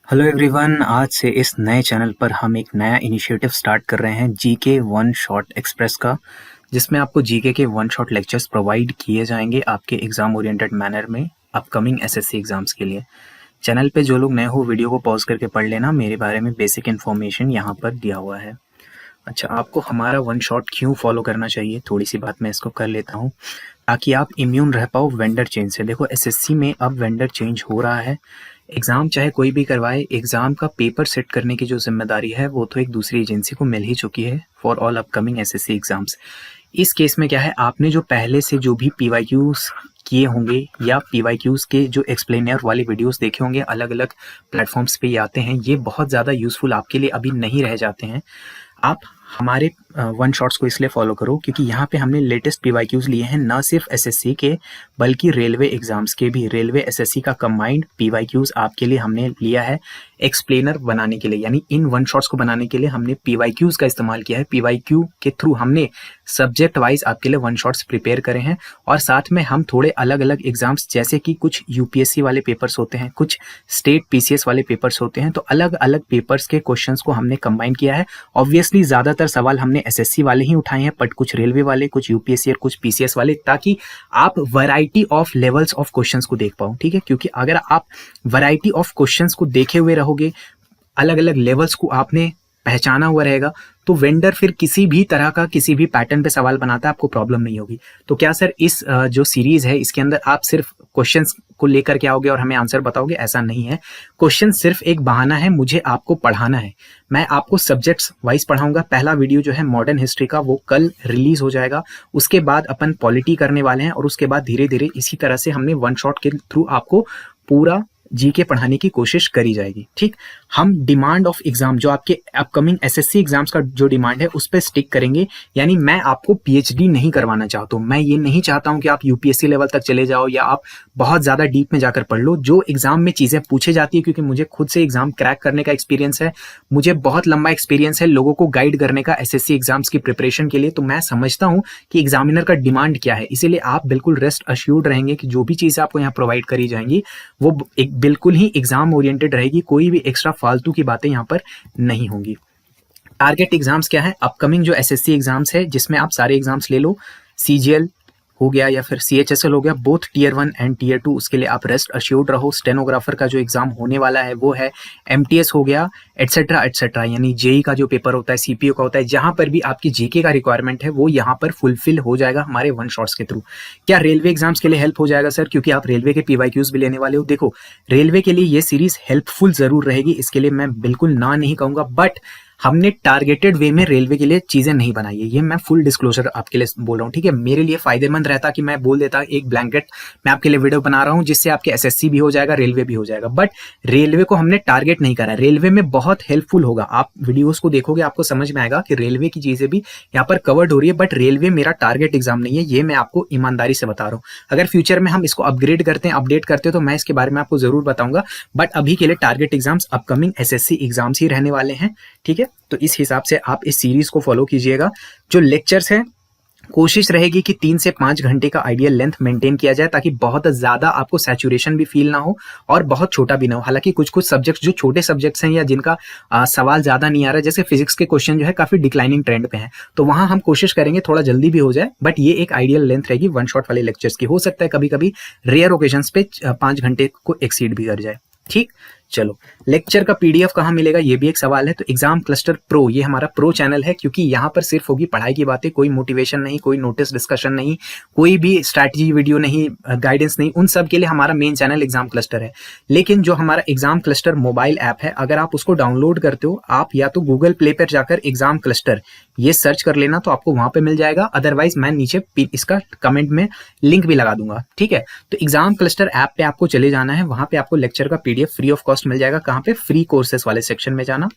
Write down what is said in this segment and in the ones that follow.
Hello everyone, आज से इस नए चैनल पर हम एक नया इनिशिएटिव स्टार्ट कर रहे हैं जीके वन शॉट एक्सप्रेस का, जिसमें आपको जीके के वन शॉट लेक्चर्स प्रोवाइड किए जाएंगे आपके एग्जाम ओरिएंटेड मैनर में अपकमिंग एसएससी एग्जाम्स के लिए। चैनल पे जो लोग नए हो वीडियो को पॉज करके पढ़ लेना, मेरे बारे में बेसिक इन्फॉर्मेशन यहाँ पर दिया हुआ है। अच्छा, आपको हमारा वन शॉट क्यों फॉलो करना चाहिए, थोड़ी सी बात मैं इसको कर लेता हूँ ताकि आप इम्यून रह पाओ वेंडर चेंज से। देखो, एसएससी में अब वेंडर चेंज हो रहा है। एग्ज़ाम चाहे कोई भी करवाए, एग्ज़ाम का पेपर सेट करने की जो जिम्मेदारी है वो तो एक दूसरी एजेंसी को मिल ही चुकी है for all upcoming SSC exams. इस केस में क्या है, आपने जो पहले से जो भी पीवाईक्यूज़ किए होंगे या पीवाईक्यूज़ के जो एक्सप्लेनर वाले वीडियोस देखे होंगे, अलग अलग प्लेटफॉर्म्स पे ये आते हैं, ये बहुत ज़्यादा यूज़फुल आपके लिए अभी नहीं रह जाते हैं। आप हमारे वन शॉट्स को इसलिए फॉलो करो क्योंकि यहाँ पे हमने लेटेस्ट पीवाईक्यूज़ लिए हैं, ना सिर्फ एसएससी के बल्कि रेलवे एग्जाम्स के भी। रेलवे एसएससी का कंबाइंड पीवाईक्यूज़ आपके लिए हमने लिया है एक्सप्लेनर बनाने के लिए, यानी इन वन शॉट्स को बनाने के लिए हमने पीवाईक्यूज़ का इस्तेमाल किया है। पीवाईक्यू के थ्रू हमने सब्जेक्ट वाइज आपके लिए वन शॉट्स प्रिपेयर करे हैं, और साथ में हम थोड़े अलग अलग एग्जाम्स, जैसे कि कुछ यूपीएससी वाले पेपर्स होते हैं, कुछ स्टेट पीसीएस वाले पेपर्स होते हैं, तो अलग अलग पेपर्स के क्वेश्चंस को हमने कंबाइन किया है। ऑब्वियसली ज़्यादातर सवाल हमने एसएससी वाले ही उठाए हैं, बट कुछ रेलवे वाले, कुछ यूपीएससी और कुछ पीसीएस वाले, ताकि आप variety of levels of questions को देख पाओ। ठीक है, क्योंकि अगर आप वैरायटी ऑफ क्वेश्चंस को देखे हुए रहोगे, अलग अलग लेवल्स को आपने पहचाना हुआ रहेगा, तो वेंडर फिर किसी भी तरह का किसी भी पैटर्न पे सवाल बनाता है, आपको प्रॉब्लम नहीं होगी। तो क्या सर, इस जो सीरीज है इसके अंदर आप सिर्फ क्वेश्चंस को लेकर के आओगे और हमें आंसर बताओगे? ऐसा नहीं है। क्वेश्चन सिर्फ एक बहाना है, मुझे आपको पढ़ाना है। मैं आपको सब्जेक्ट्स वाइज पढ़ाऊंगा। पहला वीडियो जो है मॉडर्न हिस्ट्री का, वो कल रिलीज हो जाएगा। उसके बाद अपन पॉलिटी करने वाले हैं, और उसके बाद धीरे धीरे इसी तरह से हमने वन शॉट के थ्रू आपको पूरा जीके पढ़ाने की कोशिश करी जाएगी। ठीक, हम डिमांड ऑफ एग्जाम, जो आपके अपकमिंग एसएससी एग्जाम्स का जो डिमांड है, उस पर स्टिक करेंगे। यानी मैं आपको पीएचडी नहीं करवाना चाहता हूं। मैं ये नहीं चाहता हूं कि आप यूपीएससी लेवल तक चले जाओ या आप बहुत ज्यादा डीप में जाकर पढ़ लो। जो एग्जाम में चीजें पूछे जाती है, क्योंकि मुझे खुद से एग्जाम क्रैक करने का एक्सपीरियंस है, मुझे बहुत लंबा एक्सपीरियंस है लोगों को गाइड करने का एसएससी एग्जाम्स की प्रिपरेशन के लिए, तो मैं समझता हूं कि एग्जामिनर का डिमांड क्या है। इसीलिए आप बिल्कुल रेस्ट अश्योर्ड रहेंगे कि जो भी चीजें आपको यहाँ प्रोवाइड करी जाएंगी वो एक बिल्कुल ही एग्जाम ओरिएंटेड रहेगी। कोई भी एक्स्ट्रा फालतू की बातें यहाँ पर नहीं होंगी। टारगेट एग्जाम्स क्या है? अपकमिंग जो एसएससी एग्जाम्स है, जिसमें आप सारे एग्जाम्स ले लो, सीजीएल हो गया या फिर सीएचएसएल हो गया, बोथ टीयर 1 एंड टीयर 2, उसके लिए आप रेस्ट अश्योर्ड रहो। स्टेनोग्राफर का जो एग्जाम होने वाला है वो है, एमटीएस हो गया, एटसेट्रा एटसेट्रा, यानी जेई का जो पेपर होता है, सीपीओ का होता है, जहां पर भी आपकी जीके का रिक्वायरमेंट है वो यहाँ पर फुलफिल हो जाएगा हमारे वन शॉट्स के थ्रू। क्या रेलवे एग्जाम्स के लिए हेल्प हो जाएगा सर, क्योंकि आप रेलवे के पीवाईक्यूज भी लेने वाले हो? देखो, रेलवे के लिए ये सीरीज हेल्पफुल जरूर रहेगी, इसके लिए मैं बिल्कुल ना नहीं कहूंगा, बट हमने टारगेटेड वे में रेलवे के लिए चीजें नहीं बनाई है। ये मैं फुल डिस्क्लोजर आपके लिए बोल रहा हूँ। ठीक है, मेरे लिए फायदेमंद रहता कि मैं बोल देता एक ब्लैंकेट मैं आपके लिए वीडियो बना रहा हूँ जिससे आपके एसएससी भी हो जाएगा, रेलवे भी हो जाएगा, बट रेलवे को हमने टारगेट नहीं करा। रेलवे में बहुत हेल्पफुल होगा, आप वीडियोस को देखोगे आपको समझ में आएगा कि रेलवे की चीजें भी यहाँ पर कवर्ड हो रही है, बट रेलवे मेरा टारगेट एग्जाम नहीं है। ये मैं आपको ईमानदारी से बता रहा हूँ। अगर फ्यूचर में हम इसको अपग्रेड करते हैं, अपडेट करते हैं, तो मैं इसके बारे में आपको जरूर बताऊंगा, बट अभी के लिए target exams upcoming SSC exams ही रहने वाले हैं। ठीक है, तो इस हिसाब से आप इस सीरीज को फॉलो कीजिएगा। जो लेक्चर्स है, कोशिश रहेगी कि 3 से 5 घंटे का आइडियल लेंथ मेंटेन किया जाए, ताकि बहुत ज्यादा आपको सैचुरेशन भी फील ना हो और बहुत छोटा भी ना हो। हालांकि कुछ कुछ सब्जेक्ट्स जो छोटे सब्जेक्ट्स हैं या जिनका सवाल ज्यादा नहीं आ रहा है, जैसे फिजिक्स के क्वेश्चन जो है काफी डिक्लाइनिंग ट्रेंड पे हैं, तो वहां हम कोशिश करेंगे थोड़ा जल्दी भी हो जाए, बट ये एक आइडियल लेंथ रहेगी वन शॉट वाले लेक्चर्स की। हो सकता है कभी कभी रेयर ओकेजन्स पे 5 घंटे को एक्सीड भी कर जाए। ठीक, चलो, लेक्चर का पीडीएफ कहाँ मिलेगा, ये भी एक सवाल है। तो एग्जाम क्लस्टर प्रो, ये हमारा प्रो चैनल है, क्योंकि यहाँ पर सिर्फ होगी पढ़ाई की बातें, कोई मोटिवेशन नहीं, कोई नोटिस डिस्कशन नहीं, कोई भी स्ट्रैटेजी वीडियो नहीं, गाइडेंस नहीं। उन सब के लिए हमारा मेन चैनल एग्जाम क्लस्टर है। लेकिन जो हमारा एग्जाम क्लस्टर मोबाइल ऐप है, अगर आप उसको डाउनलोड करते हो, आप या तो गूगल प्ले पर जाकर एग्जाम क्लस्टर ये सर्च कर लेना, तो आपको वहां पे मिल जाएगा। अदरवाइज मैं नीचे इसका कमेंट में लिंक भी लगा दूंगा। ठीक है, तो एग्जाम क्लस्टर ऐप पे आपको चले जाना है, वहां पे आपको लेक्चर का पीडीएफ फ्री ऑफ कॉस्ट मिल जाएगा। कहां पे? फ्री कोर्सेस वाले सेक्शन में जाना।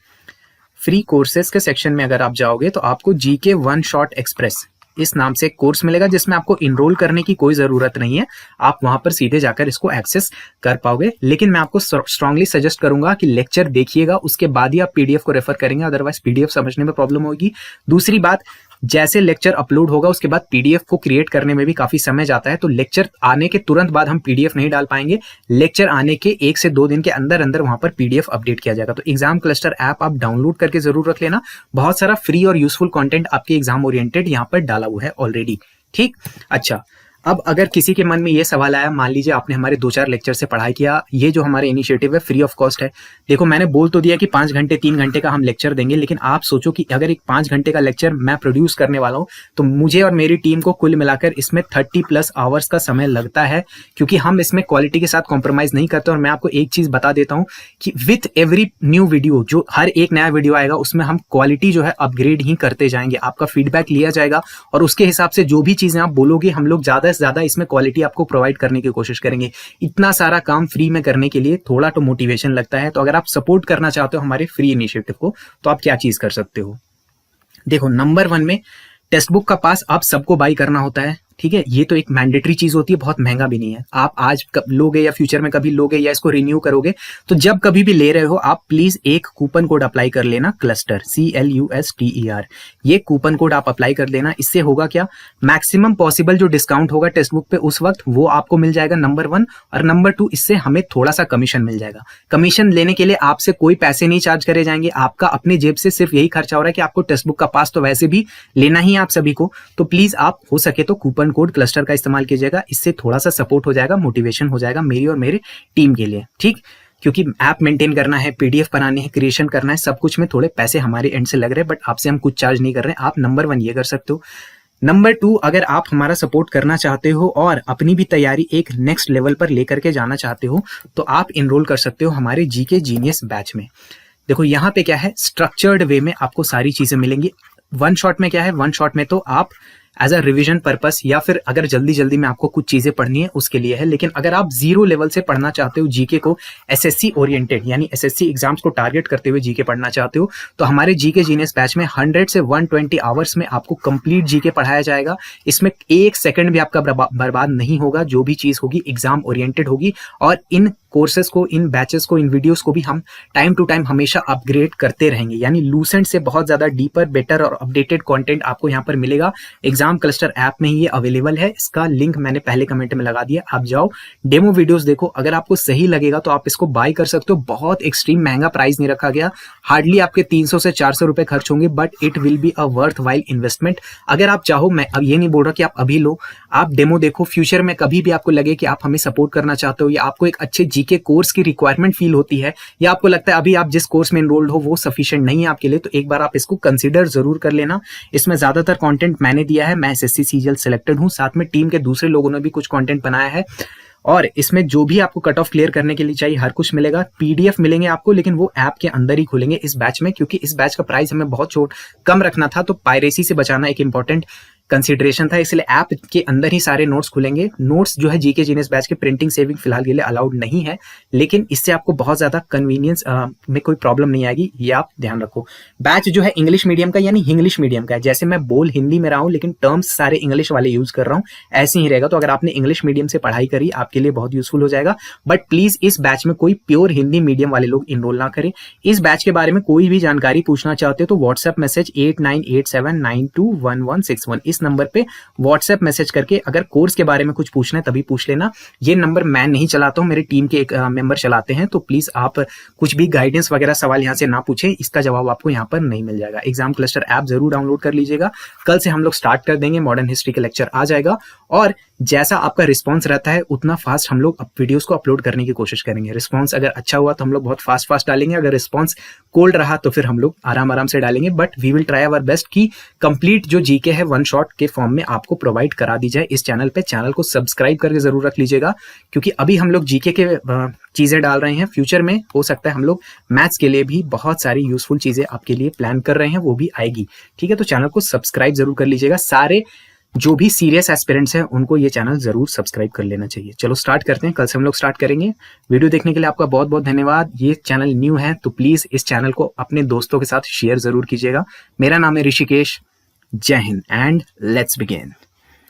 फ्री कोर्सेस के सेक्शन में अगर आप जाओगे तो आपको जीके वन शॉट एक्सप्रेस इस नाम से एक कोर्स मिलेगा, जिसमें आपको इनरोल करने की कोई जरूरत नहीं है। आप वहां पर सीधे जाकर इसको एक्सेस कर पाओगे। लेकिन मैं आपको स्ट्रांगली सजेस्ट करूंगा कि लेक्चर देखिएगा, उसके बाद ही आप पीडीएफ को रेफर करेंगे, अदरवाइज पीडीएफ समझने में प्रॉब्लम होगी। दूसरी बात, जैसे लेक्चर अपलोड होगा उसके बाद पीडीएफ को क्रिएट करने में भी काफी समय जाता है, तो लेक्चर आने के तुरंत बाद हम पीडीएफ नहीं डाल पाएंगे। लेक्चर आने के 1 से 2 दिन के अंदर अंदर वहां पर पीडीएफ अपडेट किया जाएगा। तो एग्जाम क्लस्टर ऐप आप डाउनलोड करके जरूर रख लेना, बहुत सारा फ्री और यूजफुल कंटेंट आपके एग्जाम ओरिएंटेड यहाँ पर डाला हुआ है ऑलरेडी। ठीक, अच्छा, अब अगर किसी के मन में ये सवाल आया, मान लीजिए आपने हमारे 2-4 लेक्चर से पढ़ाई किया, ये जो हमारे इनिशिएटिव है फ्री ऑफ कॉस्ट है। देखो मैंने बोल तो दिया कि 5 घंटे 3 घंटे का हम लेक्चर देंगे, लेकिन आप सोचो कि अगर एक 5 घंटे का लेक्चर मैं प्रोड्यूस करने वाला हूं तो मुझे और मेरी टीम को कुल मिलाकर इसमें 30+ आवर्स का समय लगता है, क्योंकि हम इसमें क्वालिटी के साथ कॉम्प्रोमाइज नहीं करते। और मैं आपको एक चीज बता देता हूं कि विथ एवरी न्यू वीडियो, जो हर एक नया वीडियो आएगा उसमें हम क्वालिटी जो है अपग्रेड ही करते जाएंगे। आपका फीडबैक लिया जाएगा और उसके हिसाब से जो भी चीजें आप बोलोगे हम लोग ज्यादा से ज्यादा इसमें क्वालिटी आपको प्रोवाइड करने की कोशिश करेंगे। इतना सारा काम फ्री में करने के लिए थोड़ा तो मोटिवेशन लगता है। तो अगर आप सपोर्ट करना चाहते हो हमारे फ्री इनिशिएटिव को, तो आप क्या चीज कर सकते हो। देखो, नंबर 1 में टेक्स्ट बुक का पास आप सबको बाई करना होता है। ठीक है, ये तो एक मैंडेटरी चीज होती है, बहुत महंगा भी नहीं है। आप आज लोगे या फ्यूचर में कभी लोगे या इसको रिन्यू करोगे, तो जब कभी भी ले रहे हो आप प्लीज एक कूपन कोड अप्लाई कर लेना, क्लस्टर, CLUSTER। ये कूपन कोड आप अप्लाई कर लेना। इससे होगा क्या, मैक्सिमम पॉसिबल जो डिस्काउंट होगा टेक्स्ट बुक पे उस वक्त वो आपको मिल जाएगा, नंबर 1। और नंबर 2, इससे हमें थोड़ा सा कमीशन मिल जाएगा। कमीशन लेने के लिए आपसे कोई पैसे नहीं चार्ज करे जाएंगे, आपका अपने जेब से सिर्फ यही खर्चा हो रहा है कि आपको टेक्स्ट बुक का पास तो वैसे भी लेना ही है आप सभी को। तो प्लीज आप हो सके तो कूपन कोड क्लस्टर का इस्तेमाल कीजिएगा, इससे थोड़ा सा सपोर्ट हो जाएगा, मोटिवेशन हो जाएगा मेरी और मेरे टीम के लिए। ठीक, क्योंकि ऐप मेंटेन करना है, पीडीएफ बनानी है, क्रिएशन करना है, सब कुछ में थोड़े पैसे हमारे एंड से लग रहे हैं, बट आपसे हम कुछ चार्ज नहीं कर रहे हैं। आप नंबर 1 ये कर सकते हो। नंबर 2, अगर आप हमारा सपोर्ट करना चाहते हो और अपनी भी तैयारी एक नेक्स्ट लेवल पर लेकर के जाना चाहते हो, तो आप इनरोल कर सकते हो हमारे जीके जीनियस बैच में। देखो यहाँ पे क्या है, स्ट्रक्चर्ड वे में आपको सारी चीजें मिलेंगी। वन शॉट में क्या है, वन शॉट में तो आप एज अ रिवीजन पर्पस या फिर अगर जल्दी जल्दी में आपको कुछ चीजें पढ़नी है उसके लिए है। लेकिन अगर आप 0 लेवल से पढ़ना चाहते हो जीके को, एसएससी ओरिएंटेड यानी एसएससी एग्जाम्स को टारगेट करते हुए जीके पढ़ना चाहते हो, तो हमारे जीके जीनियस बैच में 100 से 120 आवर्स में आपको कंप्लीट जीके पढ़ाया जाएगा। इसमें 1 सेकंड भी आपका बर्बाद नहीं होगा। जो भी चीज होगी एग्जाम ओरिएंटेड होगी। और इन कोर्सेज को, इन बैचेस को, इन वीडियोस को भी हम टाइम टू टाइम हमेशा अपग्रेड करते रहेंगे। यानी लूसेंट से बहुत ज्यादा डीपर, बेटर और अपडेटेड कंटेंट आपको यहाँ पर मिलेगा। एग्जाम क्लस्टर ऐप में ही ये अवेलेबल है, इसका लिंक मैंने पहले कमेंट में लगा दिया, आप जाओ डेमो वीडियोस देखो। अगर आपको सही लगेगा तो आप इसको बाय कर सकते हो। बहुत एक्सट्रीम महंगा प्राइस नहीं रखा गया, हार्डली आपके 300 से 400 रुपए खर्च होंगे, but it will be a worth while investment. अगर आप चाहो, मैं अब ये नहीं बोल रहा कि आप अभी लो, आप डेमो देखो। फ्यूचर में कभी भी आपको लगे कि आप हमें सपोर्ट करना चाहते हो या आपको एक अच्छे जीके कोर्स की रिक्वायरमेंट फील होती है, या आपको लगता है अभी आप जिस कोर्स में एनरोल्ड हो वो सफिशिएंट नहीं है आपके लिए, तो एक बार आप इसको कंसीडर जरूर कर लेना। इसमें ज्यादातर कंटेंट मैंने दिया है, मैं एसएससी सीजीएल सिलेक्टेड हूं, साथ में टीम के दूसरे लोगों ने भी कुछ कंटेंट बनाया है। और इसमें जो भी आपको कट ऑफ क्लियर करने के लिए चाहिए हर कुछ मिलेगा। पीडीएफ मिलेंगे आपको, लेकिन वो ऐप के अंदर ही खुलेंगे इस बैच में, क्योंकि इस बैच का प्राइस हमें बहुत कम रखना था, तो पायरेसी से बचाना एक इंपॉर्टेंट कंसिडरेशन था, इसलिए ऐप के अंदर ही सारे नोट्स खुलेंगे। नोट्स जो है जीके जीनियस बैच के प्रिंटिंग सेविंग फिलहाल के लिए अलाउड नहीं है, लेकिन इससे आपको बहुत ज्यादा कन्वीनियंस में कोई प्रॉब्लम नहीं आएगी, ये आप ध्यान रखो। बैच जो है इंग्लिश मीडियम का यानी इंग्लिश मीडियम का है, जैसे मैं बोल हिंदी में रहा हूँ लेकिन टर्म्स सारे इंग्लिश वाले यूज कर रहा हूँ, ऐसे ही रहेगा। तो अगर आपने इंग्लिश मीडियम से पढ़ाई करी आपके लिए बहुत यूजफुल हो जाएगा। बट प्लीज इस बैच में कोई प्योर हिंदी मीडियम वाले लोग इनरोल ना करें। इस बैच के बारे में कोई भी जानकारी पूछना चाहते हो तो व्हाट्सएप मैसेज 8987921161 इस नंबर पे व्हाट्सएप मैसेज करके अगर कोर्स के बारे में कुछ पूछना है तभी पूछ लेना। ये नंबर मैं नहीं चलाता हूँ, मेरे टीम के एक मेंबर चलाते हैं, तो प्लीज आप कुछ भी गाइडेंस वगैरह सवाल यहाँ से ना पूछें, इसका जवाब आपको यहाँ पर नहीं मिल जाएगा। एग्जाम क्लस्टर ऐप जरूर डाउनलोड कर लीजिएगा, कल से हम लोग स्टार्ट कर देंगे, मॉडर्न हिस्ट्री के लेक्चर आ जाएगा। और जैसा आपका रिस्पांस रहता है उतना फास्ट हम लोग वीडियोस को अपलोड करने की कोशिश करेंगे। रिस्पांस अगर अच्छा हुआ तो हम लोग बहुत फास्ट डालेंगे, अगर रिस्पांस कोल्ड रहा तो फिर हम लोग आराम से डालेंगे। But we will try our best कि कंप्लीट जो जीके है वन शॉट के फॉर्म में आपको प्रोवाइड करा दी जाए इस चैनल पे। चैनल को सब्सक्राइब करके जरूर रख लीजिएगा, क्योंकि अभी हम लोग जीके के चीजें डाल रहे हैं। फ्यूचर में हो सकता है हम लोग मैथ्स के लिए भी बहुत सारी यूजफुल चीजें आपके लिए प्लान कर रहे हैं, वो भी आएगी। ठीक है, तो चैनल को सब्सक्राइब जरूर कर लीजिएगा। सारे जो भी सीरियस एस्पिरेंट्स हैं उनको ये चैनल जरूर सब्सक्राइब कर लेना चाहिए। चलो स्टार्ट करते हैं, कल से हम लोग स्टार्ट करेंगे। वीडियो देखने के लिए आपका बहुत बहुत धन्यवाद। ये चैनल न्यू है तो प्लीज इस चैनल को अपने दोस्तों के साथ शेयर जरूर कीजिएगा। मेरा नाम है ऋषिकेश। जय हिंद एंड लेट्स बिगिन।